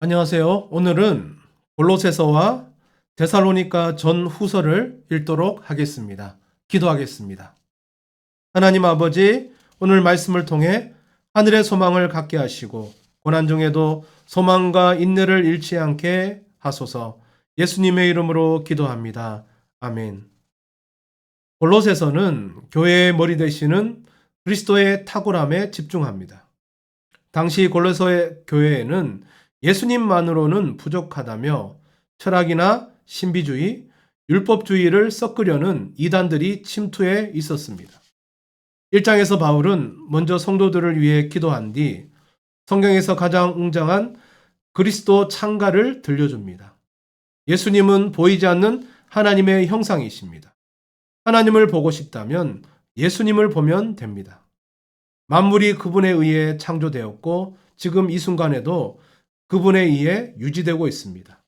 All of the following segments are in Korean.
안녕하세요. 오늘은 골로새서와 데살로니가 전후서를 읽도록 하겠습니다. 기도하겠습니다. 하나님 아버지, 오늘 말씀을 통해 하늘의 소망을 갖게 하시고 고난 중에도 소망과 인내를 잃지 않게 하소서. 예수님의 이름으로 기도합니다. 아멘. 골로새서는 교회의 머리 되시는 그리스도의 탁월함에 집중합니다. 당시 골로새 교회에는 예수님만으로는 부족하다며 철학이나 신비주의, 율법주의를 섞으려는 이단들이 침투해 있었습니다. 1장에서 바울은 먼저 성도들을 위해 기도한 뒤 성경에서 가장 웅장한 그리스도 창가를 들려줍니다. 예수님은 보이지 않는 하나님의 형상이십니다. 하나님을 보고 싶다면 예수님을 보면 됩니다. 만물이 그분에 의해 창조되었고 지금 이 순간에도 그분에 의해 유지되고 있습니다.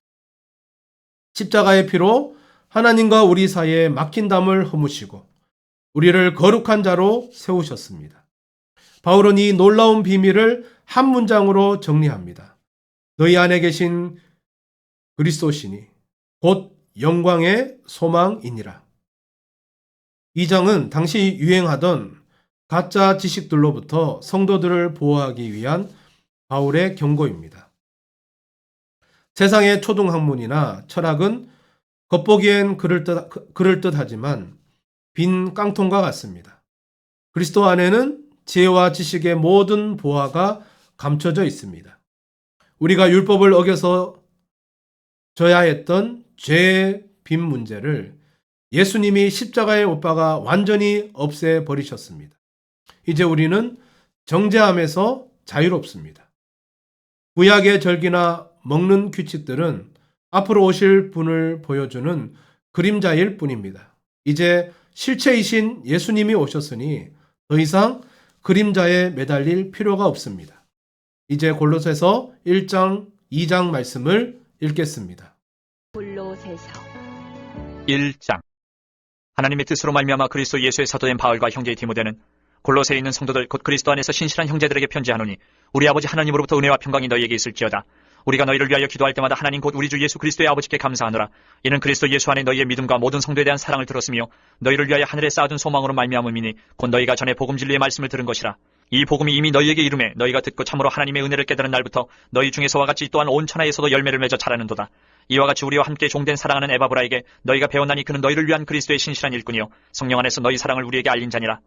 십자가의 피로 하나님과 우리 사이에 막힌 담을 허무시고 우리를 거룩한 자로 세우셨습니다. 바울은 이 놀라운 비밀을 한 문장으로 정리합니다. 너희 안에 계신 그리스도시니 곧 영광의 소망이니라. 이 장은 당시 유행하던 가짜 지식들로부터 성도들을 보호하기 위한 바울의 경고입니다. 세상의 초등학문이나 철학은 겉보기엔 그럴듯하지만 빈 깡통과 같습니다. 그리스도 안에는 지혜와 지식의 모든 보화가 감춰져 있습니다. 우리가 율법을 어겨서 져야 했던 죄의 빈 문제를 예수님이 십자가에 못 박아 완전히 없애버리셨습니다. 이제 우리는 정죄함에서 자유롭습니다. 구약의 절기나 먹는 규칙들은 앞으로 오실 분을 보여주는 그림자일 뿐입니다. 이제 실체이신 예수님이 오셨으니 더 이상 그림자에 매달릴 필요가 없습니다. 이제 골로새서 1장, 2장 말씀을 읽겠습니다. 골로새서 1장. 하나님의 뜻으로 말미암아 그리스도 예수의 사도된 바울과 형제 디모데는 골로새에 있는 성도들 곧 그리스도 안에서 신실한 형제들에게 편지하노니 우리 아버지 하나님으로부터 은혜와 평강이 너희에게 있을지어다. 우리가 너희를 위하여 기도할 때마다 하나님 곧 우리 주 예수 그리스도의 아버지께 감사하노라. 이는 그리스도 예수 안에 너희의 믿음과 모든 성도에 대한 사랑을 들었으며 너희를 위하여 하늘에 쌓아둔 소망으로 말미암음이니 곧 너희가 전에 복음 진리의 말씀을 들은 것이라. 이 복음이 이미 너희에게 이름에 너희가 듣고 참으로 하나님의 은혜를 깨달은 날부터 너희 중에서와 같이 또한 온 천하에서도 열매를 맺어 자라는도다. 이와 같이 우리와 함께 종된 사랑하는 에바브라에게 너희가 배웠나니 그는 너희를 위한 그리스도의 신실한 일꾼이요 성령 안에서 너희 사랑을 우리에게 알린 자니라.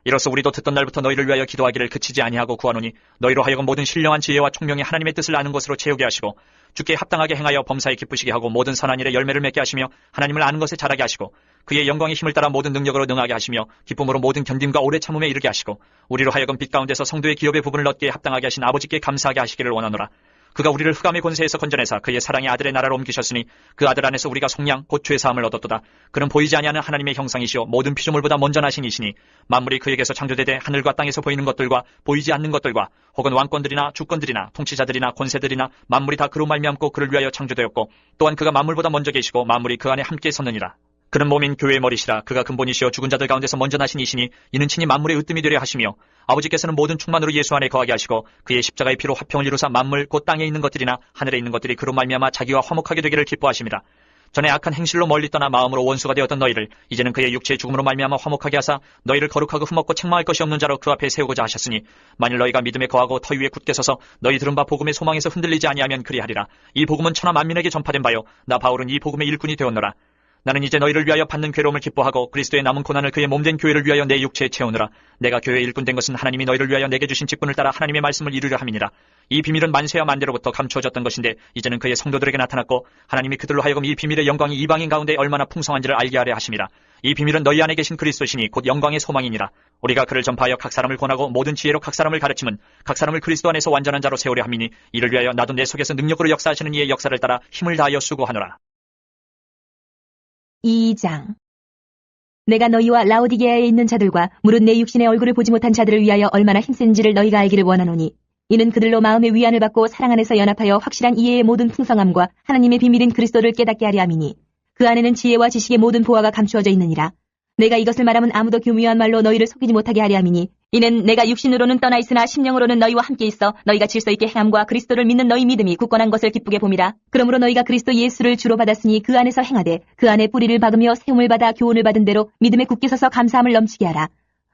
이로써 우리도 듣던 날부터 너희를 위하여 기도하기를 그치지 아니하고 구하노니 너희로 하여금 모든 신령한 지혜와 총명이 하나님의 뜻을 아는 것으로 채우게 하시고 주께 합당하게 행하여 범사에 기쁘시게 하고 모든 선한 일에 열매를 맺게 하시며 하나님을 아는 것에 자라게 하시고 그의 영광의 힘을 따라 모든 능력으로 능하게 하시며 기쁨으로 모든 견딤과 오래 참음에 이르게 하시고 우리로 하여금 빛 가운데서 성도의 기업의 부분을 얻게 합당하게 하신 아버지께 감사하게 하시기를 원하노라. 그가 우리를 흑암의 권세에서 건져내사 그의 사랑의 아들의 나라로 옮기셨으니 그 아들 안에서 우리가 속량 곧 죄사함을 얻었도다. 그는 보이지 아니하는 하나님의 형상이시오 모든 피조물보다 먼저 나신 이시니 만물이 그에게서 창조되되 하늘과 땅에서 보이는 것들과 보이지 않는 것들과 혹은 왕권들이나 주권들이나 통치자들이나 권세들이나 만물이 다 그로 말미암고 그를 위하여 창조되었고 또한 그가 만물보다 먼저 계시고 만물이 그 안에 함께 섰느니라. 그는 몸인 교회의 머리시라. 그가 근본이시여 죽은 자들 가운데서 먼저 나신 이시니 이는 친히 만물의 으뜸이 되려 하시며 아버지께서는 모든 충만으로 예수 안에 거하게 하시고 그의 십자가의 피로 화평을 이루사 만물 곧 땅에 있는 것들이나 하늘에 있는 것들이 그로 말미암아 자기와 화목하게 되기를 기뻐하심이라. 전에 악한 행실로 멀리 떠나 마음으로 원수가 되었던 너희를 이제는 그의 육체의 죽음으로 말미암아 화목하게 하사 너희를 거룩하고 흠없고 책망할 것이 없는 자로 그 앞에 세우고자 하셨으니 만일 너희가 믿음에 거하고 터 위에 굳게 서서 너희 들은 바 복음의 소망에서 흔들리지 아니하면 그리하리라. 이 복음은 천하 만민에게 전파된 바요 나 바울은 이 복음의 일꾼이 되었노라. 나는 이제 너희를 위하여 받는 괴로움을 기뻐하고 그리스도의 남은 고난을 그의 몸된 교회를 위하여 내 육체에 채우느라. 내가 교회의 일꾼 된 것은 하나님이 너희를 위하여 내게 주신 직분을 따라 하나님의 말씀을 이루려 함이니라. 이 비밀은 만세와 만대로부터 감추어졌던 것인데 이제는 그의 성도들에게 나타났고 하나님이 그들로 하여금 이 비밀의 영광이 이방인 가운데 얼마나 풍성한지를 알게 하려 하심이라. 이 비밀은 너희 안에 계신 그리스도시니 곧 영광의 소망이니라. 우리가 그를 전파하여 각 사람을 권하고 모든 지혜로 각 사람을 가르침은 각 사람을 그리스도 안에서 완전한 자로 세우려 함이니 이를 위하여 나도 내 속에서 능력으로 역사하시는 이의 역사를 따라 힘을 다하여 수고하노라. 2장. 내가 너희와 라오디게아에 있는 자들과 무릇 내 육신의 얼굴을 보지 못한 자들을 위하여 얼마나 힘센지를 너희가 알기를 원하노니 이는 그들로 마음의 위안을 받고 사랑 안에서 연합하여 확실한 이해의 모든 풍성함과 하나님의 비밀인 그리스도를 깨닫게 하려 함이니 그 안에는 지혜와 지식의 모든 보화가 감추어져 있느니라. 내가 이것을 말하면 아무도 교묘한 말로 너희를 속이지 못하게 하려 함이니 이는 내가 육신으로는 떠나 있으나 심령으로는 너희와 함께 있어 너희가 질서 있게 행함과 그리스도를 믿는 너희 믿음이 굳건한 것을 기쁘게 봄이라. 그러므로 너희가 그리스도 예수를 주로 받았으니 그 안에서 행하되 그 안에 뿌리를 박으며 세움을 받아 교훈을 받은 대로 믿음에 굳게 서서 감사함을 넘치게 하라.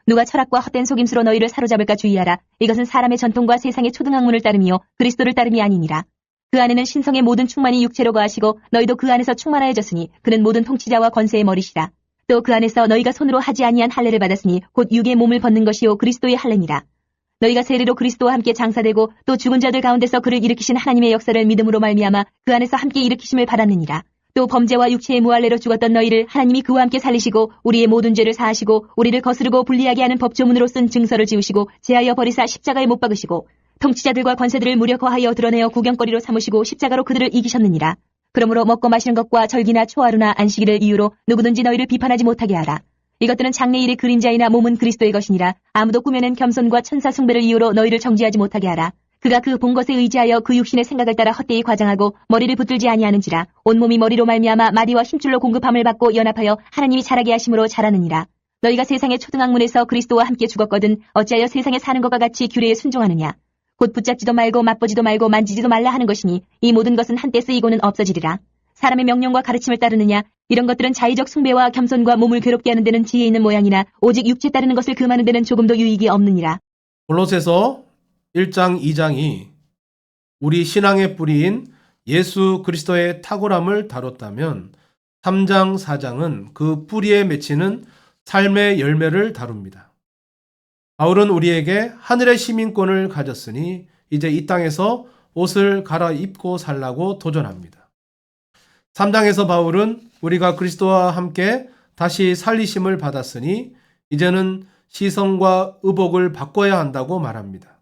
누가 철학과 헛된 속임수로 너희를 사로잡을까 주의하라. 이것은 사람의 전통과 세상의 초등학문을 따름이요 그리스도를 따름이 아니니라. 그 안에는 신성의 모든 충만이 육체로 거하시고 너희도 그 안에서 충만하여졌으니 그는 모든 통치자와 권세의 머리시라. 또 그 안에서 너희가 손으로 하지 아니한 할례를 받았으니 곧 육의 몸을 벗는 것이요 그리스도의 할례니라. 너희가 세례로 그리스도와 함께 장사되고 또 죽은 자들 가운데서 그를 일으키신 하나님의 역사를 믿음으로 말미암아 그 안에서 함께 일으키심을 받았느니라. 또 범죄와 육체의 무할례로 죽었던 너희를 하나님이 그와 함께 살리시고 우리의 모든 죄를 사하시고 우리를 거스르고 불리하게 하는 법조문으로 쓴 증서를 지우시고 제하여 버리사 십자가에 못 박으시고 통치자들과 권세들을 무려 거하여 드러내어 구경거리로 삼으시고 십자가로 그들을 이기셨느니라. 그러므로 먹고 마시는 것과 절기나 초하루나 안식일을 이유로 누구든지 너희를 비판하지 못하게 하라. 이것들은 장래일의 그림자이나 몸은 그리스도의 것이니라. 아무도 꾸며낸 겸손과 천사 숭배를 이유로 너희를 정죄하지 못하게 하라. 그가 그 본 것에 의지하여 그 육신의 생각을 따라 헛되이 과장하고 머리를 붙들지 아니하는지라. 온몸이 머리로 말미암아 마디와 힘줄로 공급함을 받고 연합하여 하나님이 자라게 하심으로 자라느니라. 너희가 세상의 초등학문에서 그리스도와 함께 죽었거든 어찌하여 세상에 사는 것과 같이 규례에 순종하느냐. 곧 붙잡지도 말고 맛보지도 말고 만지지도 말라 하는 것이니 이 모든 것은 한때 쓰이고는 없어지리라. 사람의 명령과 가르침을 따르느냐. 이런 것들은 자의적 숭배와 겸손과 몸을 괴롭게 하는 데는 지혜 있는 모양이나 오직 육체 따르는 것을 금하는 데는 조금도 유익이 없느니라. 골로새서 1장 2장이 우리 신앙의 뿌리인 예수 그리스도의 탁월함을 다뤘다면 3장 4장은 그 뿌리에 맺히는 삶의 열매를 다룹니다. 바울은 우리에게 하늘의 시민권을 가졌으니 이제 이 땅에서 옷을 갈아입고 살라고 도전합니다. 3장에서 바울은 우리가 그리스도와 함께 다시 살리심을 받았으니 이제는 시선과 의복을 바꿔야 한다고 말합니다.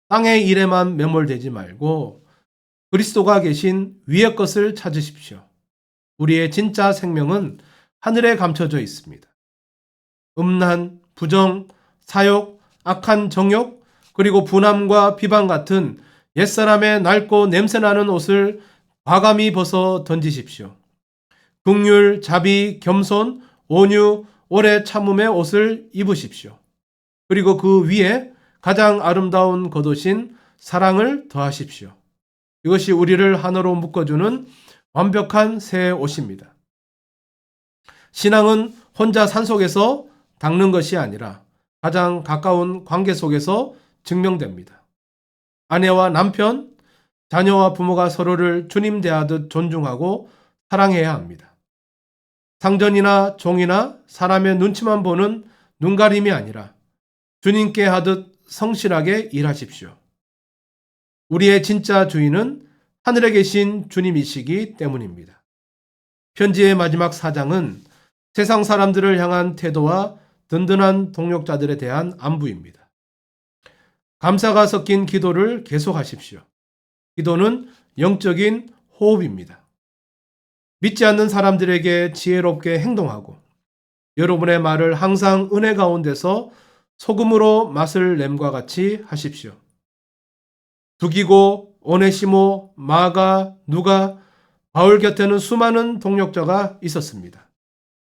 땅의 일에만 매몰되지 말고 그리스도가 계신 위의 것을 찾으십시오. 우리의 진짜 생명은 하늘에 감춰져 있습니다. 음란, 부정, 사욕, 악한 정욕, 그리고 분함과 비방 같은 옛사람의 낡고 냄새나는 옷을 과감히 벗어 던지십시오. 긍휼, 자비, 겸손, 온유, 오래 참음의 옷을 입으십시오. 그리고 그 위에 가장 아름다운 겉옷인 사랑을 더하십시오. 이것이 우리를 하나로 묶어주는 완벽한 새 옷입니다. 신앙은 혼자 산속에서 닦는 것이 아니라 가장 가까운 관계 속에서 증명됩니다. 아내와 남편, 자녀와 부모가 서로를 주님 대하듯 존중하고 사랑해야 합니다. 상전이나 종이나 사람의 눈치만 보는 눈가림이 아니라 주님께 하듯 성실하게 일하십시오. 우리의 진짜 주인은 하늘에 계신 주님이시기 때문입니다. 편지의 마지막 4장은 세상 사람들을 향한 태도와 든든한 동력자들에 대한 안부입니다. 감사가 섞인 기도를 계속하십시오. 기도는 영적인 호흡입니다. 믿지 않는 사람들에게 지혜롭게 행동하고 여러분의 말을 항상 은혜 가운데서 소금으로 맛을 냄과 같이 하십시오. 두기고, 오네시모, 마가, 누가, 바울 곁에는 수많은 동력자가 있었습니다.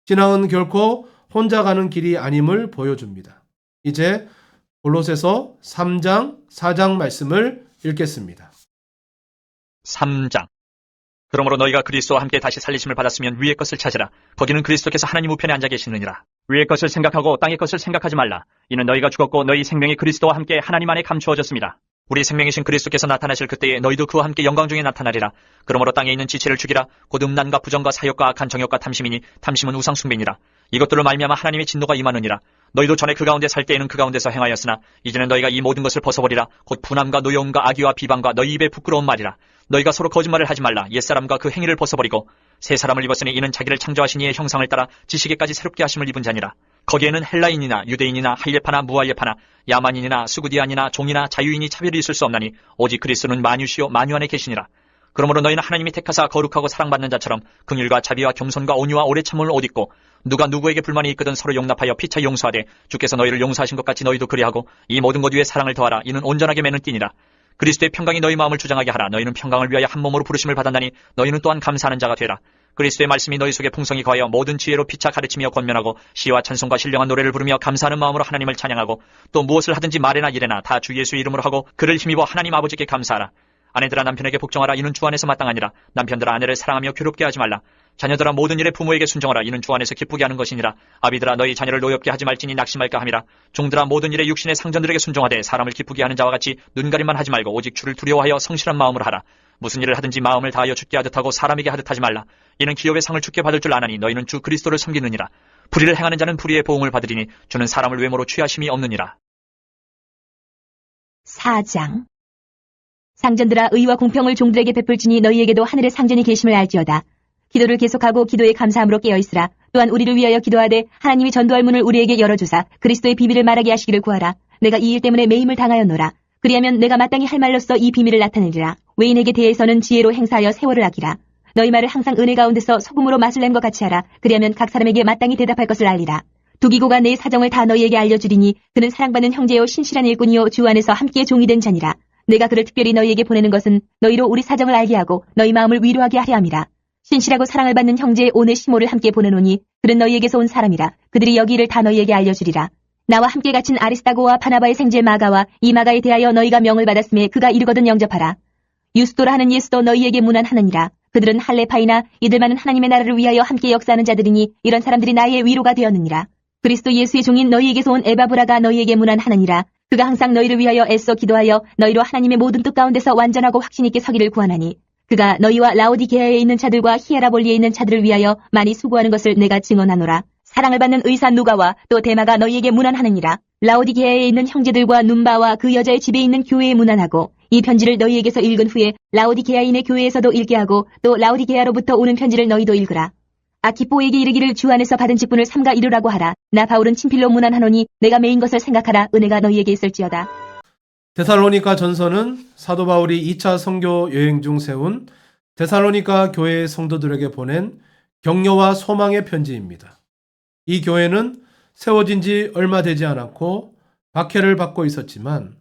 신앙은 결코 혼자 가는 길이 아님을 보여줍니다. 이제 골로새서 3장, 4장 말씀을 읽겠습니다. 3장. 그러므로 너희가 그리스도와 함께 다시 살리심을 받았으면 위의 것을 찾으라. 거기는 그리스도께서 하나님 우편에 앉아 계시느니라. 위의 것을 생각하고 땅의 것을 생각하지 말라. 이는 너희가 죽었고 너희 생명이 그리스도와 함께 하나님 안에 감추어졌습니다. 우리 생명이신 그리스도께서 나타나실 그때에 너희도 그와 함께 영광 중에 나타나리라. 그러므로 땅에 있는 지체를 죽이라. 곧 음란과 부정과 사욕과 악한 정욕과 탐심이니 탐심은 우상 숭배니라. 이것들로 말미암아 하나님의 진노가 임하느니라. 너희도 전에 그 가운데 살 때에는 그 가운데서 행하였으나 이제는 너희가 이 모든 것을 벗어버리라. 곧 분함과 노여움과 악의와 비방과 너희 입에 부끄러운 말이라. 너희가 서로 거짓말을 하지 말라. 옛사람과 그 행위를 벗어버리고 새 사람을 입었으니 이는 자기를 창조하신 이의 형상을 따라 지식에까지 새롭게 하심을 입은 자니라. 거기에는 헬라인이나 유대인이나 할례파나 무할례파나 야만인이나 수구디안이나 종이나 자유인이 차별이 있을 수 없나니 오직 그리스도는 만유시요 만유 안에 계시니라. 그러므로 너희는 하나님이 택하사 거룩하고 사랑받는 자처럼 긍휼과 자비와 겸손과 온유와 오래 참음을 옷 입고 누가 누구에게 불만이 있거든 서로 용납하여 피차 용서하되 주께서 너희를 용서하신 것 같이 너희도 그리하고 이 모든 것 위에 사랑을 더하라. 이는 온전하게 매는 띠니라. 그리스도의 평강이 너희 마음을 주장하게 하라. 너희는 평강을 위하여 한 몸으로 부르심을 받았나니 너희는 또한 감사하는 자가 되라. 그리스도의 말씀이 너희 속에 풍성히 거하여 모든 지혜로 피차 가르치며 권면하고 시와 찬송과 신령한 노래를 부르며 감사하는 마음으로 하나님을 찬양하고 또 무엇을 하든지 말이나 일에나 다 주 예수의 이름으로 하고 그를 힘입어 하나님 아버지께 감사하라. 아내들아 남편에게 복종하라. 이는 주 안에서 마땅하니라. 남편들아 아내를 사랑하며 괴롭게 하지 말라. 자녀들아 모든 일에 부모에게 순종하라. 이는 주 안에서 기쁘게 하는 것이니라. 아비들아 너희 자녀를 노엽게 하지 말지니 낙심할까 함이라. 종들아 모든 일에 육신의 상전들에게 순종하되 사람을 기쁘게 하는 자와 같이 눈가림만 하지 말고 오직 주를 두려워하여 성실한 마음으로 하라. 무슨 일을 하든지 마음을 다하여 주께 하듯 하고 사람에게 하듯 하지 말라. 이는 기업의 상을 주께 받을 줄 아나니 너희는 주 그리스도를 섬기느니라. 불의를 행하는 자는 불의의 보응을 받으리니 주는 사람을 외모로 취하심이 없느니라. 4장. 상전들아 의와 공평을 종들에게 베풀지니 너희에게도 하늘의 상전이 계심을 알지어다. 기도를 계속하고 기도에 감사함으로 깨어있으라. 또한 우리를 위하여 기도하되 하나님이 전도할 문을 우리에게 열어주사 그리스도의 비밀을 말하게 하시기를 구하라. 내가 이 일 때문에 매임을 당하였노라. 그리하면 내가 마땅히 할 말로써 이 비밀을 나타내리라. 외인에게 대해서는 지혜로 행사하여 세월을 아끼라. 너희 말을 항상 은혜 가운데서 소금으로 맛을 낸 것 같이 하라. 그리하면 각 사람에게 마땅히 대답할 것을 알리라. 두기고가 내 사정을 다 너희에게 알려주리니 그는 사랑받는 형제요 신실한 일꾼이요 주 안에서 함께 종이 된 자니라. 내가 그를 특별히 너희에게 보내는 것은 너희로 우리 사정을 알게 하고 너희 마음을 위로하게 하려 함이라. 신실하고 사랑을 받는 형제 오네시모를 함께 보내노니 그는 너희에게서 온 사람이라. 그들이 여기 일을 다 너희에게 알려주리라. 나와 함께 갇힌 아리스다고와 바나바의 생제 마가와 이 마가에 대하여 너희가 명을 받았음에 그가 이르거든 영접하라. 유스도라 하는 예수도 너희에게 문안하느니라. 그들은 할레파이나 이들만은 하나님의 나라를 위하여 함께 역사하는 자들이니 이런 사람들이 나의 위로가 되었느니라. 그리스도 예수의 종인 너희에게서 온 에바브라가 너희에게 문안하느니라. 그가 항상 너희를 위하여 애써 기도하여 너희로 하나님의 모든 뜻 가운데서 완전하고 확신 있게 서기를 구하나니 그가 너희와 라오디게아에 있는 자들과 히에라볼리에 있는 자들을 위하여 많이 수고하는 것을 내가 증언하노라. 사랑을 받는 의사 누가와 또 데마가 너희에게 문안하느니라. 라오디게아에 있는 형제들과 눈바와 그 여자의 집에 있는 교회에 문안하고 이 편지를 너희에게서 읽은 후에 라오디게아인의 교회에서도 읽게 하고 또 라오디게아로부터 오는 편지를 너희도 읽으라. 아키포에게 이르기를 주 안에서 받은 직분을 삼가 이루라고 하라. 나 바울은 친필로 문안하노니 내가 매인 것을 생각하라. 은혜가 너희에게 있을지어다. 데살로니가 전서는 사도 바울이 2차 선교 여행 중 세운 데살로니가 교회의 성도들에게 보낸 격려와 소망의 편지입니다. 이 교회는 세워진 지 얼마 되지 않았고 박해를 받고 있었지만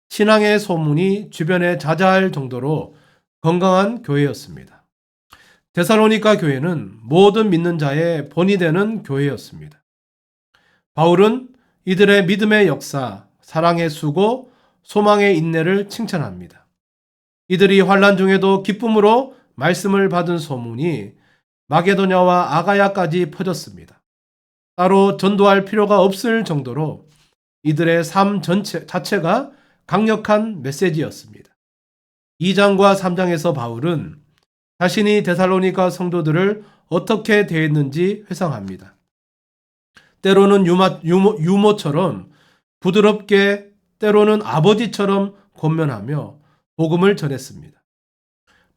신앙의 소문이 주변에 자자할 정도로 건강한 교회였습니다. 데살로니가 교회는 모든 믿는 자의 본이 되는 교회였습니다. 바울은 이들의 믿음의 역사, 사랑의 수고, 소망의 인내를 칭찬합니다. 이들이 환난 중에도 기쁨으로 말씀을 받은 소문이 마게도냐와 아가야까지 퍼졌습니다. 따로 전도할 필요가 없을 정도로 이들의 삶 자체가 강력한 메시지였습니다. 2장과 3장에서 바울은 자신이 데살로니가 성도들을 어떻게 대했는지 회상합니다. 때로는 유모처럼 부드럽게 때로는 아버지처럼 권면하며 복음을 전했습니다.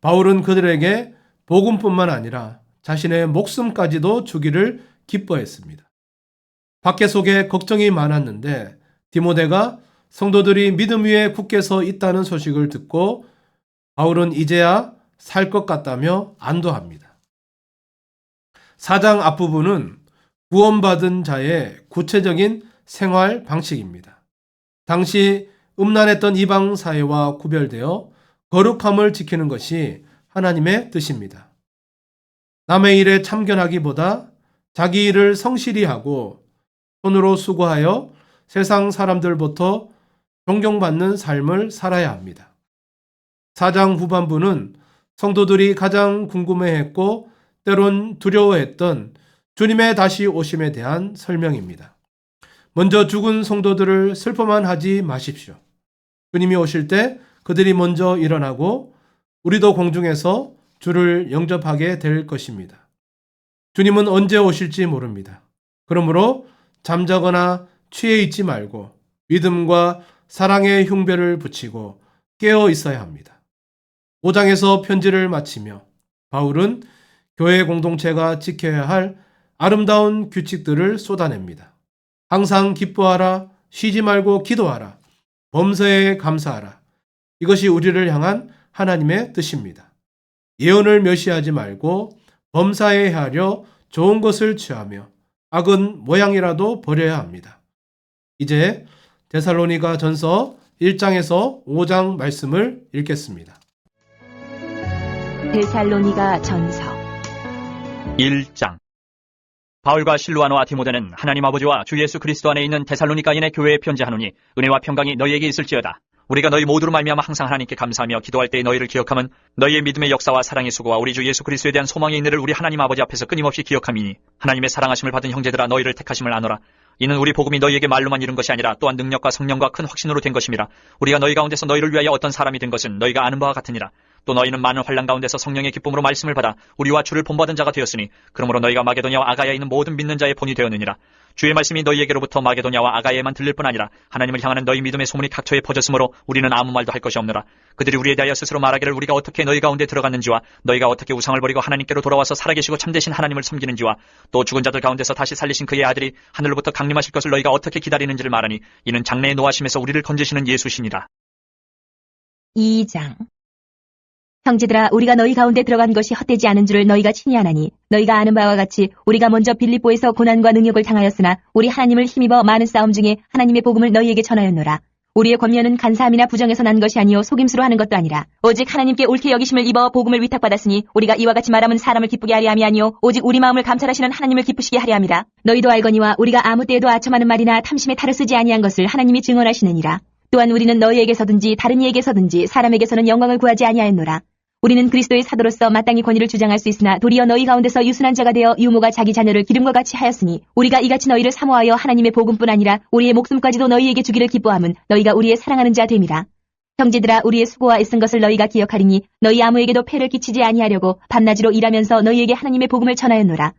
바울은 그들에게 복음뿐만 아니라 자신의 목숨까지도 주기를 기뻐했습니다. 박해 속에 걱정이 많았는데 디모데가 성도들이 믿음 위에 굳게 서 있다는 소식을 듣고 바울은 이제야 살 것 같다며 안도합니다. 4장 앞부분은 구원받은 자의 구체적인 생활 방식입니다. 당시 음란했던 이방 사회와 구별되어 거룩함을 지키는 것이 하나님의 뜻입니다. 남의 일에 참견하기보다 자기 일을 성실히 하고 손으로 수고하여 세상 사람들부터 존경받는 삶을 살아야 합니다. 4장 후반부는 성도들이 가장 궁금해했고 때론 두려워했던 주님의 다시 오심에 대한 설명입니다. 먼저 죽은 성도들을 슬퍼만 하지 마십시오. 주님이 오실 때 그들이 먼저 일어나고 우리도 공중에서 주를 영접하게 될 것입니다. 주님은 언제 오실지 모릅니다. 그러므로 잠자거나 취해 있지 말고 믿음과 사랑의 흉배를 붙이고 깨어 있어야 합니다. 5장에서 편지를 마치며 바울은 교회 공동체가 지켜야 할 아름다운 규칙들을 쏟아냅니다. 항상 기뻐하라, 쉬지 말고 기도하라, 범사에 감사하라. 이것이 우리를 향한 하나님의 뜻입니다. 예언을 멸시하지 말고 범사에 하려 좋은 것을 취하며 악은 모양이라도 버려야 합니다. 이제 데살로니가 전서 1장에서 5장 말씀을 읽겠습니다. 데살로니가 전서 1장. 바울과 실루아노와 디모데는 하나님 아버지와 주 예수 그리스도 안에 있는 데살로니가인의 교회에 편지하노니 은혜와 평강이 너희에게 있을지어다. 우리가 너희 모두로 말미암아 항상 하나님께 감사하며 기도할 때에 너희를 기억함은 너희의 믿음의 역사와 사랑의 수고와 우리 주 예수 그리스도에 대한 소망의 인내를 우리 하나님 아버지 앞에서 끊임없이 기억함이니 하나님의 사랑하심을 받은 형제들아 너희를 택하심을 아노라. 이는 우리 복음이 너희에게 말로만 이룬 것이 아니라 또한 능력과 성령과 큰 확신으로 된 것임이라. 우리가 너희 가운데서 너희를 위하여 어떤 사람이 된 것은 너희가 아는 바와 같으니라. 또 너희는 많은 환난 가운데서 성령의 기쁨으로 말씀을 받아 우리와 주를 본받은 자가 되었으니 그러므로 너희가 마게도냐와 아가야에 있는 모든 믿는 자의 본이 되었느니라. 주의 말씀이 너희에게로부터 마게도냐와 아가야에만 들릴 뿐 아니라 하나님을 향하는 너희 믿음의 소문이 각처에 퍼졌으므로 우리는 아무 말도 할 것이 없노라. 그들이 우리에 대하여 스스로 말하기를 우리가 어떻게 너희 가운데 들어갔는지와 너희가 어떻게 우상을 버리고 하나님께로 돌아와서 살아계시고 참되신 하나님을 섬기는지와 또 죽은 자들 가운데서 다시 살리신 그의 아들이 하늘로부터 강림하실 것을 너희가 어떻게 기다리는지를 말하니 이는 장래의 노하심에서 우리를 건지시는 예수시니라. 2장. 형제들아 우리가 너희 가운데 들어간 것이 헛되지 않은 줄을 너희가 친히 아나니 너희가 아는 바와 같이 우리가 먼저 빌립보에서 고난과 능욕을 당하였으나 우리 하나님을 힘입어 많은 싸움 중에 하나님의 복음을 너희에게 전하였노라. 우리의 권면은 간사함이나 부정에서 난 것이 아니요 속임수로 하는 것도 아니라 오직 하나님께 옳게 여기심을 입어 복음을 위탁받았으니 우리가 이와 같이 말하면 사람을 기쁘게 하려 함이 아니요 오직 우리 마음을 감찰하시는 하나님을 기쁘시게 하려 함이라. 너희도 알거니와 우리가 아무 때에도 아첨하는 말이나 탐심의 탈을 쓰지 아니한 것을 하나님이 증언하시느니라. 또한 우리는 너희에게서든지 다른 이에게서든지 사람에게서는 영광을 구하지 아니하였노라. 우리는 그리스도의 사도로서 마땅히 권위를 주장할 수 있으나 도리어 너희 가운데서 유순한 자가 되어 유모가 자기 자녀를 기름과 같이 하였으니 우리가 이같이 너희를 사모하여 하나님의 복음뿐 아니라 우리의 목숨까지도 너희에게 주기를 기뻐함은 너희가 우리의 사랑하는 자 됨이라. 형제들아 우리의 수고와 애쓴 것을 너희가 기억하리니 너희 아무에게도 폐를 끼치지 아니하려고 밤낮으로 일하면서 너희에게 하나님의 복음을 전하였노라.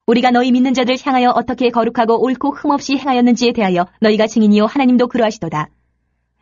우리가 너희 믿는 자들 향하여 어떻게 거룩하고 옳고 흠없이 행하였는지에 대하여 너희가 증인이요 하나님도 그러하시도다.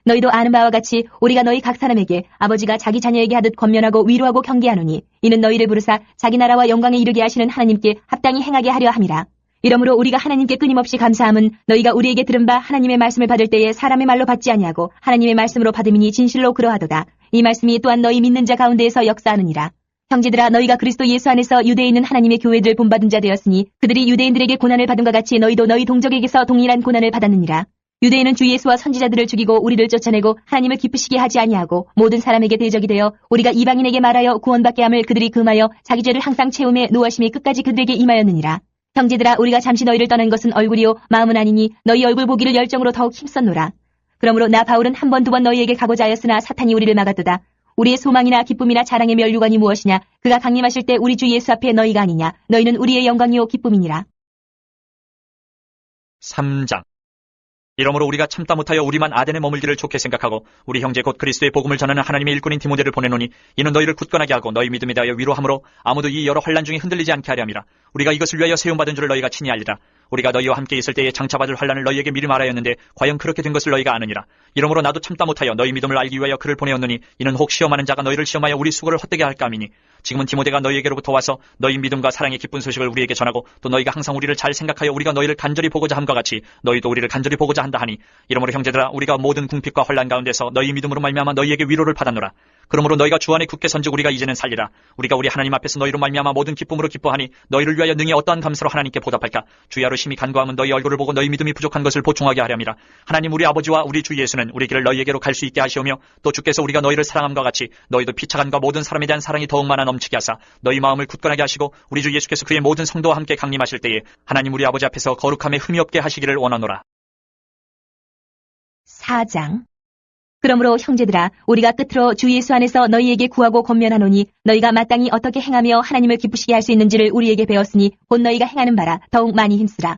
너희도 아는 바와 같이 우리가 너희 각 사람에게 아버지가 자기 자녀에게 하듯 권면하고 위로하고 경계하노니 이는 너희를 부르사 자기 나라와 영광에 이르게 하시는 하나님께 합당히 행하게 하려 함이라. 이러므로 우리가 하나님께 끊임없이 감사함은 너희가 우리에게 들은 바 하나님의 말씀을 받을 때에 사람의 말로 받지 아니하고 하나님의 말씀으로 받음이니 진실로 그러하도다. 이 말씀이 또한 너희 믿는 자 가운데에서 역사하느니라. 형제들아 너희가 그리스도 예수 안에서 유대에 있는 하나님의 교회들 본받은 자 되었으니 그들이 유대인들에게 고난을 받은과 같이 너희도 너희 동족에게서 동일한 고난을 받았느니라. 유대인은 주 예수와 선지자들을 죽이고 우리를 쫓아내고 하나님을 기쁘시게 하지 아니하고 모든 사람에게 대적이 되어 우리가 이방인에게 말하여 구원받게 함을 그들이 금하여 자기 죄를 항상 채움에 노하심이 끝까지 그들에게 임하였느니라. 형제들아 우리가 잠시 너희를 떠난 것은 얼굴이요 마음은 아니니 너희 얼굴 보기를 열정으로 더욱 힘썼노라. 그러므로 나 바울은 한 번 두 번 너희에게 가고자 하였으나 사탄이 우리를 막았도다. 우리의 소망이나 기쁨이나 자랑의 면류관이 무엇이냐 그가 강림하실 때 우리 주 예수 앞에 너희가 아니냐 너희는 우리의 영광이요 기쁨이니라. 3장. 이러므로 우리가 참다 못하여 우리만 아덴에 머물기를 좋게 생각하고 우리 형제 곧 그리스도의 복음을 전하는 하나님의 일꾼인 디모데를 보내노니 이는 너희를 굳건하게 하고 너희 믿음에 대하여 위로함으로 아무도 이 여러 환난 중에 흔들리지 않게 하려 함이라. 우리가 이것을 위하여 세움받은 줄을 너희가 친히 알리라. 우리가 너희와 함께 있을 때에 장차받을 환난을 너희에게 미리 말하였는데 과연 그렇게 된 것을 너희가 아느니라. 이러므로 나도 참다 못하여 너희 믿음을 알기 위하여 그를 보내었느니 이는 혹 시험하는 자가 너희를 시험하여 우리 수고를 헛되게 할까 함이니 지금은 디모데가 너희에게로부터 와서 너희 믿음과 사랑의 기쁜 소식을 우리에게 전하고 또 너희가 항상 우리를 잘 생각하여 우리가 너희를 간절히 보고자 함과 같이 너희도 우리를 간절히 보고자 한다 하니 이러므로 형제들아 우리가 모든 궁핍과 환난 가운데서 너희 믿음으로 말미암아 너희에게 위로를 받았노라. 그러므로 너희가 주 안에 굳게 선즉 우리가 이제는 살리라. 우리가 우리 하나님 앞에서 너희로 말미암아 모든 기쁨으로 기뻐하니 너희를 위하여 능히 어떠한 감사로 하나님께 보답할까. 주야로 심히 간구하면 너희 얼굴을 보고 너희 믿음이 부족한 것을 보충하게 하렴이라. 하나님 우리 아버지와 우리 주 예수는 우리 길을 너희에게로 갈 수 있게 하시오며 또 주께서 우리가 너희를 사랑함과 같이 너희도 피차간과 모든 사람에 대한 사랑이 더욱 많아 넘치게 하사 너희 마음을 굳건하게 하시고 우리 주 예수께서 그의 모든 성도와 함께 강림하실 때에 하나님 우리 아버지 앞에서 거룩함에 흠이 없게 하시기를 원하노라. 4장. 그러므로 형제들아 우리가 끝으로 주 예수 안에서 너희에게 구하고 권면하노니 너희가 마땅히 어떻게 행하며 하나님을 기쁘시게 할 수 있는지를 우리에게 배웠으니 곧 너희가 행하는 바라 더욱 많이 힘쓰라.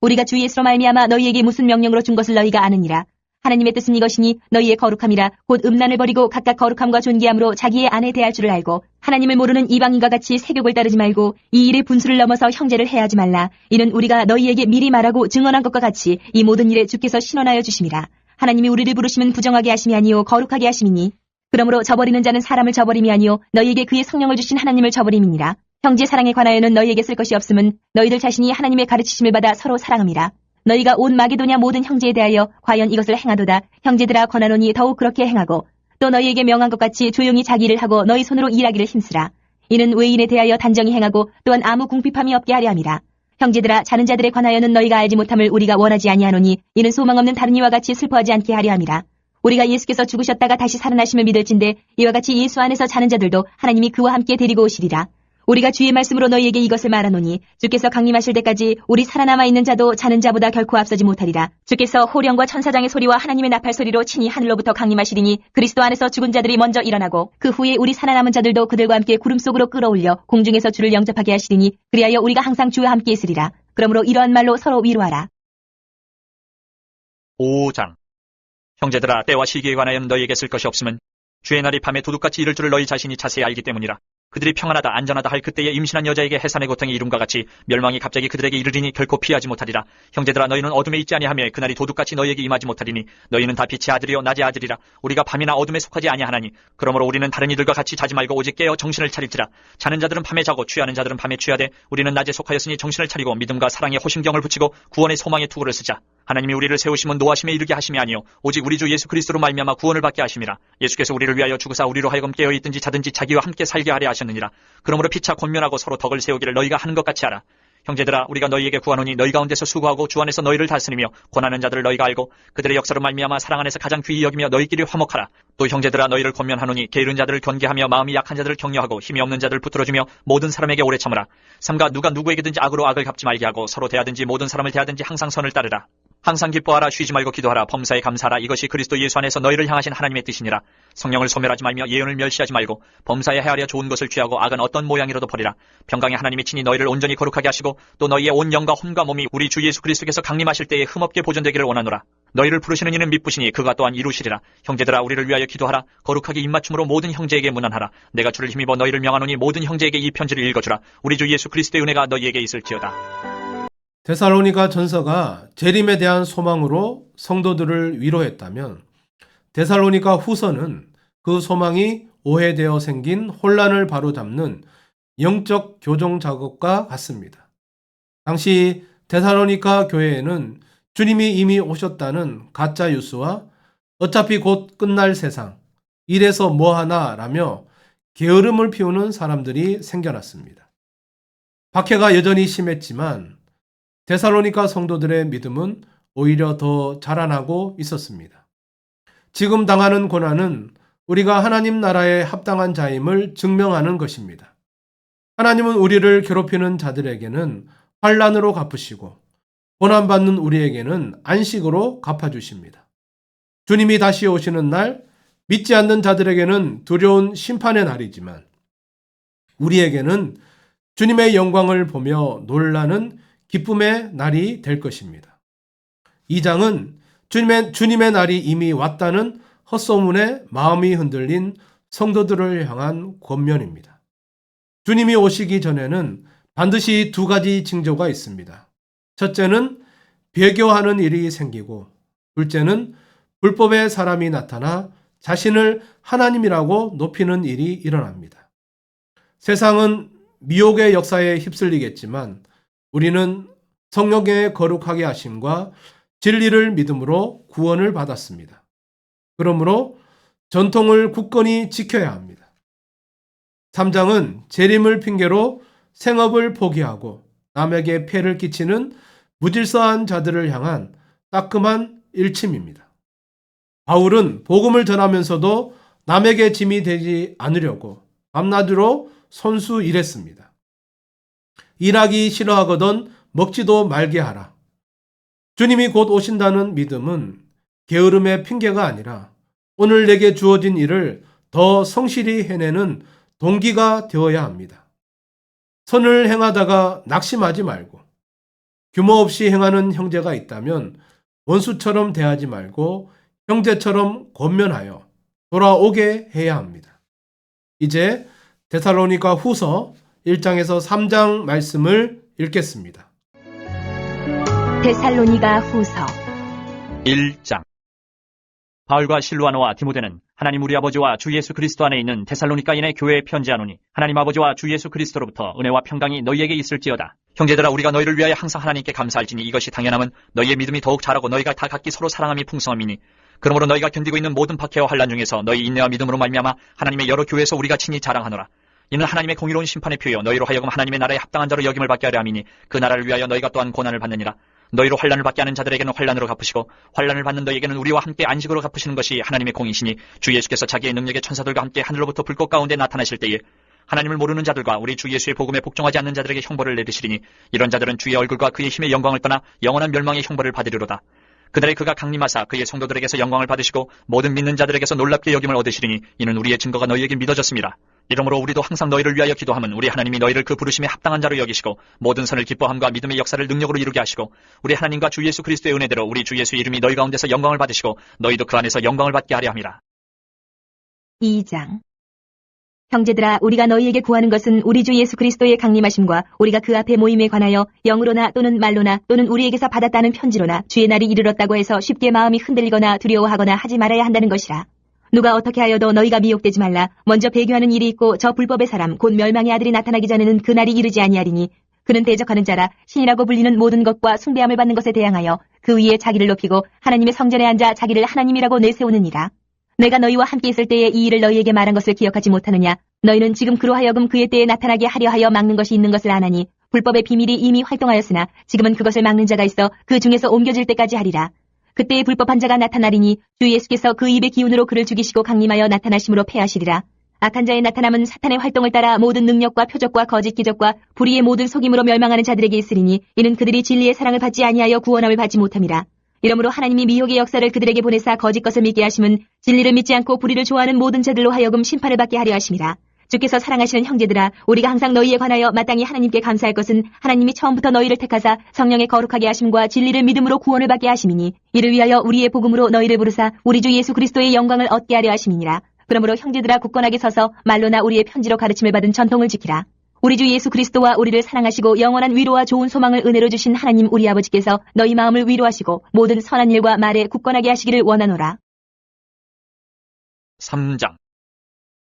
우리가 주 예수로 말미암아 너희에게 무슨 명령으로 준 것을 너희가 아느니라. 하나님의 뜻은 이것이니 너희의 거룩함이라 곧 음란을 버리고 각각 거룩함과 존귀함으로 자기의 아내 대할 줄을 알고 하나님을 모르는 이방인과 같이 세욕을 따르지 말고 이 일의 분수를 넘어서 형제를 해하지 말라. 이는 우리가 너희에게 미리 말하고 증언한 것과 같이 이 모든 일에 주께서 신원하여 주심이라. 하나님이 우리를 부르시면 부정하게 하심이 아니요 거룩하게 하심이니 그러므로 저버리는 자는 사람을 저버림이 아니요 너희에게 그의 성령을 주신 하나님을 저버림이니라. 형제 사랑에 관하여는 너희에게 쓸 것이 없음은 너희들 자신이 하나님의 가르치심을 받아 서로 사랑함이라. 너희가 온 마게도냐 모든 형제에 대하여 과연 이것을 행하도다. 형제들아 권하노니 더욱 그렇게 행하고 또 너희에게 명한 것 같이 조용히 자기 일을 하고 너희 손으로 일하기를 힘쓰라. 이는 외인에 대하여 단정히 행하고 또한 아무 궁핍함이 없게 하려 함이라. 형제들아 자는 자들에 관하여는 너희가 알지 못함을 우리가 원하지 아니하노니 이는 소망 없는 다른 이와 같이 슬퍼하지 않게 하려 함이라. 우리가 예수께서 죽으셨다가 다시 살아나심을 믿을진데 이와 같이 예수 안에서 자는 자들도 하나님이 그와 함께 데리고 오시리라. 우리가 주의 말씀으로 너희에게 이것을 말하노니 주께서 강림하실 때까지 우리 살아남아 있는 자도 자는 자보다 결코 앞서지 못하리라. 주께서 호령과 천사장의 소리와 하나님의 나팔 소리로 친히 하늘로부터 강림하시리니 그리스도 안에서 죽은 자들이 먼저 일어나고 그 후에 우리 살아남은 자들도 그들과 함께 구름 속으로 끌어올려 공중에서 주를 영접하게 하시리니 그리하여 우리가 항상 주와 함께 있으리라. 그러므로 이러한 말로 서로 위로하라. 5장. 형제들아, 때와 시기에 관하여 너희에게 쓸 것이 없음은 주의 날이 밤에 도둑같이 이를 줄을 너희 자신이 자세히 알기 때문이라. 그들이 평안하다 안전하다 할 그때에 임신한 여자에게 해산의 고통이 이름과 같이 멸망이 갑자기 그들에게 이르리니 결코 피하지 못하리라. 형제들아, 너희는 어둠에 있지 아니하며 그날이 도둑같이 너희에게 임하지 못하리니 너희는 다 빛의 아들이요 낮의 아들이라. 우리가 밤이나 어둠에 속하지 아니하나니 그러므로 우리는 다른 이들과 같이 자지 말고 오직 깨어 정신을 차릴지라. 자는 자들은 밤에 자고 취하는 자들은 밤에 취하되 우리는 낮에 속하였으니 정신을 차리고 믿음과 사랑에 호심경을 붙이고 구원의 소망의 투구를 쓰자. 하나님이 우리를 세우심은 노하심에 이르게 하심이 아니요 오직 우리 주 예수 그리스도로 말미암아 구원을 받게 하심이라. 예수께서 우리를 위하여 죽으사 우리로 하여금 깨어 있든지 자든지 자기와 함께 살게 하려 하셨느니라. 그러므로 피차 권면하고 서로 덕을 세우기를 너희가 하는 것 같이 하라. 형제들아, 우리가 너희에게 구하노니 너희 가운데서 수고하고 주 안에서 너희를 다스리며 권하는 자들을 너희가 알고 그들의 역사로 말미암아 사랑 안에서 가장 귀히 여기며 너희끼리 화목하라. 또 형제들아, 너희를 권면하노니 게으른 자들을 견계하며 마음이 약한 자들을 격려하고 힘이 없는 자들을 붙들어주며 모든 사람에게 오래 참으라. 삼가 누가 누구에게든지 악으로 악을 갚지 말게 하고 서로 대하든지 모든 사람을 대하든지 항상 선을 따르라. 항상 기뻐하라. 쉬지 말고 기도하라. 범사에 감사하라. 이것이 그리스도 예수 안에서 너희를 향하신 하나님의 뜻이니라. 성령을 소멸하지 말며 예언을 멸시하지 말고 범사에 헤아려 좋은 것을 취하고 악은 어떤 모양이라도 버리라. 평강의 하나님이 친히 너희를 온전히 거룩하게 하시고 또 너희의 온 영과 혼과 몸이 우리 주 예수 그리스도께서 강림하실 때에 흠없게 보존되기를 원하노라. 너희를 부르시는 이는 미쁘시니 그가 또한 이루시리라. 형제들아, 우리를 위하여 기도하라. 거룩하게 입맞춤으로 모든 형제에게 문안하라. 내가 주를 힘입어 너희를 명하노니 모든 형제에게 이 편지를 읽어주라. 우리 주 예수 그리스도의 은혜가 너희에게 있을지어다. 데살로니가 전서가 재림에 대한 소망으로 성도들을 위로했다면 데살로니가 후서는 그 소망이 오해되어 생긴 혼란을 바로잡는 영적 교정 작업과 같습니다. 당시 데살로니가 교회에는 주님이 이미 오셨다는 가짜 뉴스와 어차피 곧 끝날 세상, 이래서 뭐하나 라며 게으름을 피우는 사람들이 생겨났습니다. 박해가 여전히 심했지만 데살로니가 성도들의 믿음은 오히려 더 자라나고 있었습니다. 지금 당하는 고난은 우리가 하나님 나라에 합당한 자임을 증명하는 것입니다. 하나님은 우리를 괴롭히는 자들에게는 환난으로 갚으시고 고난받는 우리에게는 안식으로 갚아주십니다. 주님이 다시 오시는 날, 믿지 않는 자들에게는 두려운 심판의 날이지만 우리에게는 주님의 영광을 보며 놀라는 기쁨의 날이 될 것입니다. 이 장은 주님의 날이 이미 왔다는 헛소문에 마음이 흔들린 성도들을 향한 권면입니다. 주님이 오시기 전에는 반드시 두 가지 징조가 있습니다. 첫째는 배교하는 일이 생기고, 둘째는 불법의 사람이 나타나 자신을 하나님이라고 높이는 일이 일어납니다. 세상은 미혹의 역사에 휩쓸리겠지만 우리는 성령의 거룩하게 하심과 진리를 믿음으로 구원을 받았습니다. 그러므로 전통을 굳건히 지켜야 합니다. 3장은 재림을 핑계로 생업을 포기하고 남에게 폐를 끼치는 무질서한 자들을 향한 따끔한 일침입니다. 바울은 복음을 전하면서도 남에게 짐이 되지 않으려고 밤낮으로 손수 일했습니다. 일하기 싫어하거든 먹지도 말게 하라. 주님이 곧 오신다는 믿음은 게으름의 핑계가 아니라 오늘 내게 주어진 일을 더 성실히 해내는 동기가 되어야 합니다. 선을 행하다가 낙심하지 말고 규모 없이 행하는 형제가 있다면 원수처럼 대하지 말고 형제처럼 권면하여 돌아오게 해야 합니다. 이제 데살로니가 후서 1장에서 3장 말씀을 읽겠습니다. 데살로니가 후서 1장. 바울과 실루아노와 디모데는 하나님 우리 아버지와 주 예수 그리스도 안에 있는 데살로니가인의 교회에 편지하노니 하나님 아버지와 주 예수 그리스도로부터 은혜와 평강이 너희에게 있을지어다. 형제들아, 우리가 너희를 위하여 항상 하나님께 감사할지니 이것이 당연함은 너희의 믿음이 더욱 자라고 너희가 다 각기 서로 사랑함이 풍성함이니 그러므로 너희가 견디고 있는 모든 박해와 환난 중에서 너희 인내와 믿음으로 말미암아 하나님의 여러 교회에서 우리가 친히 자랑하노라. 이는 하나님의 공의로운 심판의 표요 너희로 하여금 하나님의 나라에 합당한 자로 여김을 받게 하려 함이니 그 나라를 위하여 너희가 또한 고난을 받느니라. 너희로 환난을 받게 하는 자들에게는 환난으로 갚으시고 환난을 받는 너희에게는 우리와 함께 안식으로 갚으시는 것이 하나님의 공이시니 주 예수께서 자기의 능력의 천사들과 함께 하늘로부터 불꽃 가운데 나타나실 때에 하나님을 모르는 자들과 우리 주 예수의 복음에 복종하지 않는 자들에게 형벌을 내리시리니 이런 자들은 주의 얼굴과 그의 힘의 영광을 떠나 영원한 멸망의 형벌을 받으리로다. 그날에 그가 강림하사 그의 성도들에게서 영광을 받으시고 모든 믿는 자들에게서 놀랍게 여김을 얻으시리니 이는 우리의 증거가 너희에게 믿어졌습니다. 이러므로 우리도 항상 너희를 위하여 기도함은 우리 하나님이 너희를 그 부르심에 합당한 자로 여기시고 모든 선을 기뻐함과 믿음의 역사를 능력으로 이루게 하시고 우리 하나님과 주 예수 그리스도의 은혜대로 우리 주 예수 이름이 너희 가운데서 영광을 받으시고 너희도 그 안에서 영광을 받게 하려 함이라. 2장. 형제들아, 우리가 너희에게 구하는 것은 우리 주 예수 그리스도의 강림하심과 우리가 그 앞에 모임에 관하여 영으로나 또는 말로나 또는 우리에게서 받았다는 편지로나 주의 날이 이르렀다고 해서 쉽게 마음이 흔들리거나 두려워하거나 하지 말아야 한다는 것이라. 누가 어떻게 하여도 너희가 미혹되지 말라. 먼저 배교하는 일이 있고 저 불법의 사람 곧 멸망의 아들이 나타나기 전에는 그 날이 이르지 아니하리니 그는 대적하는 자라 신이라고 불리는 모든 것과 숭배함을 받는 것에 대항하여 그 위에 자기를 높이고 하나님의 성전에 앉아 자기를 하나님이라고 내세우느니라. 내가 너희와 함께 있을 때에 이 일을 너희에게 말한 것을 기억하지 못하느냐? 너희는 지금 그로 하여금 그의 때에 나타나게 하려 하여 막는 것이 있는 것을 아나니 불법의 비밀이 이미 활동하였으나 지금은 그것을 막는 자가 있어 그 중에서 옮겨질 때까지 하리라. 그때에 불법한 자가 나타나리니 주 예수께서 그 입의 기운으로 그를 죽이시고 강림하여 나타나심으로 패하시리라. 악한 자의 나타남은 사탄의 활동을 따라 모든 능력과 표적과 거짓 기적과 불의의 모든 속임으로 멸망하는 자들에게 있으리니 이는 그들이 진리의 사랑을 받지 아니하여 구원함을 받지 못함이라. 이러므로 하나님이 미혹의 역사를 그들에게 보내사 거짓 것을 믿게 하심은 진리를 믿지 않고 불의를 좋아하는 모든 자들로 하여금 심판을 받게 하려 하심이라. 주께서 사랑하시는 형제들아, 우리가 항상 너희에 관하여 마땅히 하나님께 감사할 것은 하나님이 처음부터 너희를 택하사 성령의 거룩하게 하심과 진리를 믿음으로 구원을 받게 하심이니 이를 위하여 우리의 복음으로 너희를 부르사 우리 주 예수 그리스도의 영광을 얻게 하려 하심이니라. 그러므로 형제들아, 굳건하게 서서 말로나 우리의 편지로 가르침을 받은 전통을 지키라. 우리 주 예수 그리스도와 우리를 사랑하시고 영원한 위로와 좋은 소망을 은혜로 주신 하나님 우리 아버지께서 너희 마음을 위로하시고 모든 선한 일과 말에 굳건하게 하시기를 원하노라. 3장.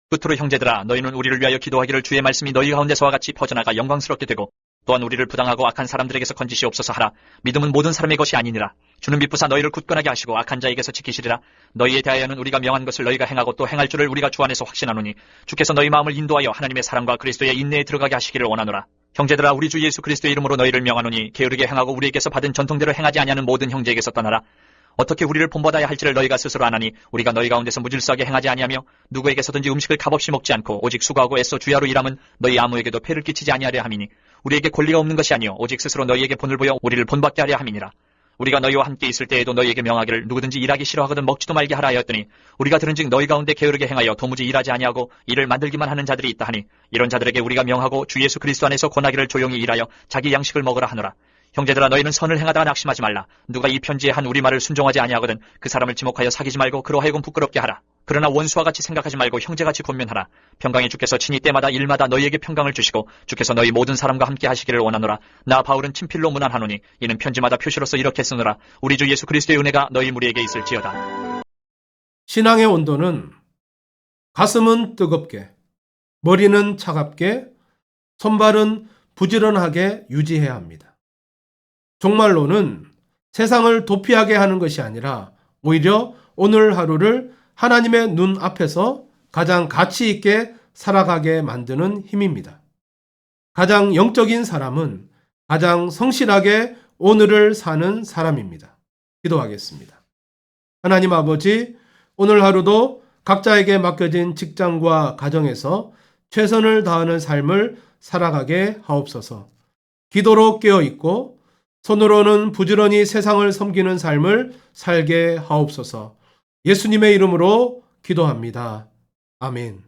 끝으로 형제들아, 너희는 우리를 위하여 기도하기를 주의 말씀이 너희 가운데서와 같이 퍼져나가 영광스럽게 되고 또한 우리를 부당하고 악한 사람들에게서 건지시옵소서 하라. 믿음은 모든 사람의 것이 아니니라. 주는 미쁘사 너희를 굳건하게 하시고 악한 자에게서 지키시리라. 너희에 대하여는 우리가 명한 것을 너희가 행하고 또 행할 줄을 우리가 주 안에서 확신하노니 주께서 너희 마음을 인도하여 하나님의 사랑과 그리스도의 인내에 들어가게 하시기를 원하노라. 형제들아, 우리 주 예수 그리스도의 이름으로 너희를 명하노니 게으르게 행하고 우리에게서 받은 전통대로 행하지 아니하는 모든 형제에게서 떠나라. 어떻게 우리를 본받아야 할지를 너희가 스스로 아나니 우리가 너희 가운데서 무질서하게 행하지 아니하며 누구에게서든지 음식을 값없이 먹지 않고 오직 수고하고 애써 주야로 일함은 너희 아무에게도 폐를 끼치지 아니하려 함이니 우리에게 권리가 없는 것이 아니요 오직 스스로 너희에게 본을 보여 우리를 본받게 하려 함이니라. 우리가 너희와 함께 있을 때에도 너희에게 명하기를 누구든지 일하기 싫어하거든 먹지도 말게 하라 하였더니 우리가 들은즉 너희 가운데 게으르게 행하여 도무지 일하지 아니하고 일을 만들기만 하는 자들이 있다 하니 이런 자들에게 우리가 명하고 주 예수 그리스도 안에서 권하기를 조용히 일하여 자기 양식을 먹으라 하노라. 형제들아, 너희는 선을 행하다가 낙심하지 말라. 누가 이 편지에 한 우리 말을 순종하지 아니하거든 그 사람을 지목하여 사귀지 말고 그로 하여금 부끄럽게 하라. 그러나 원수와 같이 생각하지 말고 형제같이 권면하라. 평강의 주께서 친히 때마다 일마다 너희에게 평강을 주시고 주께서 너희 모든 사람과 함께 하시기를 원하노라. 나 바울은 친필로 문안하노니 이는 편지마다 표시로서 이렇게 쓰노라. 우리 주 예수 그리스도의 은혜가 너희 무리에게 있을지어다. 신앙의 온도는 가슴은 뜨겁게, 머리는 차갑게, 손발은 부지런하게 유지해야 합니다. 종말론은 세상을 도피하게 하는 것이 아니라 오히려 오늘 하루를 하나님의 눈 앞에서 가장 가치 있게 살아가게 만드는 힘입니다. 가장 영적인 사람은 가장 성실하게 오늘을 사는 사람입니다. 기도하겠습니다. 하나님 아버지, 오늘 하루도 각자에게 맡겨진 직장과 가정에서 최선을 다하는 삶을 살아가게 하옵소서. 기도로 깨어있고 손으로는 부지런히 세상을 섬기는 삶을 살게 하옵소서. 예수님의 이름으로 기도합니다. 아멘.